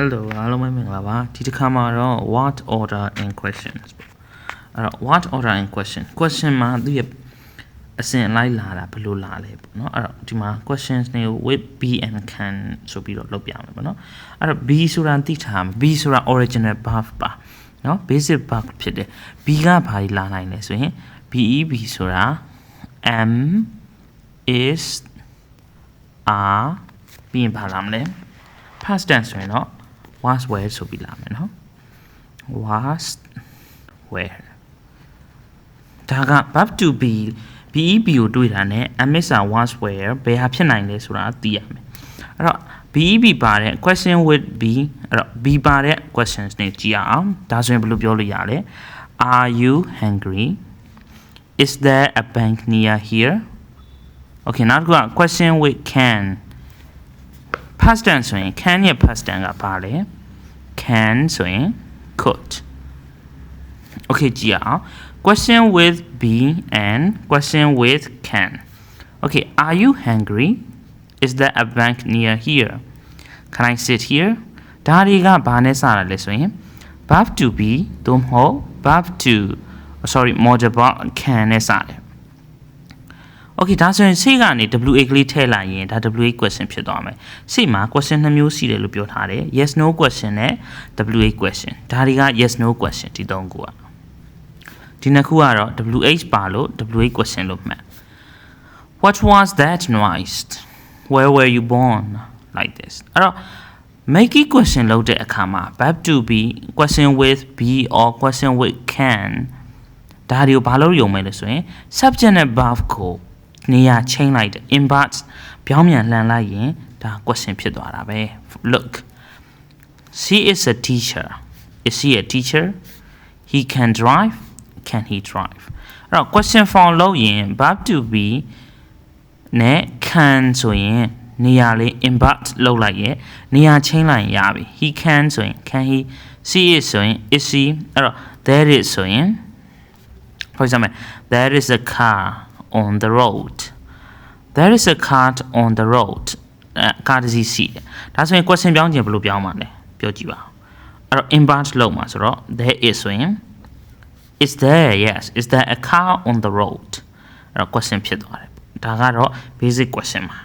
Hello အားလုံးပဲမင်္ဂလာပါဒီတစ်ခါမှာတော့ what order in questions အဲ့တော့ what order in question မှာသူရဲ့အစဉ်လိုက်လာတာဘယ်လိုလာလဲပေါ့နော်အဲ့တော့ဒီမှာ questions တွေကို with be and can ဆိုပြီးတော့လုပ်ပြမယ်ပေါ့နော်အဲ့တော့ be ဆိုတာသိထားမယ် be ဆိုတာ original verb ပါနော် basic verb ဖြစ်တယ် be ကဘာကြီးလာနိုင်လဲဆိုရင် be ဆိုတာ am is are ပြီးရင်ဘာလာမလဲ past tense ဆိုရင်တော့was were ဆိုပြီးလာမယ်နော် was were ဒါက verb to beကိုတွေ့တာနဲ့ amisa was were ဘယ်ဟာဖြစ်နိုင်လဲဆိုတာသိရမယ်အဲ့တော့ be ပါတဲ့ question with be အဲ့တော့ be ပါတဲ့ questions နဲ့ကြည့်အောင်ဒါဆိုရင်ဘယ်လိုပြောလို့ရလဲ are you hungry is there a bank near here okay နောက်တစ်ခုက question with can past tense ဆိုရင် can ရဲ့ past tense ကဘာလဲ can ဆိုရင် could okay ကြည့်အောင် question with be and question with can okay are you hungry is there a bank near here can I sit here ဒါတွေကဘာနဲ့စတာလဲဆိုရင် verb to be သို့မဟုတ် verb to modal can နဲ့စတယ်okay ဒါဆိုရင်စိတ်ကနေ WA ကလေးထည့်လိုက်ရင်ဒါ WA question ဖြစ်သွားမယ်စိတ်မှာ question 2မျိုးရှိတယ်လို့ပြောထားတယ် yes no question နဲ့ WA question ဒါတွေက yes no question ဒီသုံးခုอ่ะဒီနှစ်ခုကတော့ WH ပါလို့ WA question လို့မှတ် what was that noise where were you born like this အဲ့တော့ make it question လုပ်တဲ့အခါမှာ verb to be question with be or question with can ဒါတွေကိုဘာလို့ရုံမဲလဲဆိုရင် subject နဲ့ verb ကိုနေရာချိန်လိုက်တယ် invert ပြောင်းပြန်လှန်လိုက်ရင်ဒါ question ဖြစ်သွားတာပဲ look she is a teacher is she a teacher he can drive can he drive အဲ့တော့ question form လုပ်ရင် verb to be နဲ့ can ဆိုရင်နေရာလေး invert လုပ်လိုက်ရဲ့နေရာချိန်လိုက်ရင်ရပြီ he can ဆိုရင် can he she is ဆိုရင် is she အဲ့တော့ there is ဆိုရင် for example there is a car on the road there is a car on the road ကားတစ်စီးရှိတယ်ဒါဆိုရင် question ပြောင်းခြင်းဘယ်လိုပြောင်းမှာလဲပြောကြည့်ပါအဲ့တော့ invert လုပ်မှာဆိုတော့ there is ဆိုရင် is there yes is there a car on the road အဲ့တော့ question ဖြစ်သွားတယ်ဒါကတော့ basic question ပါ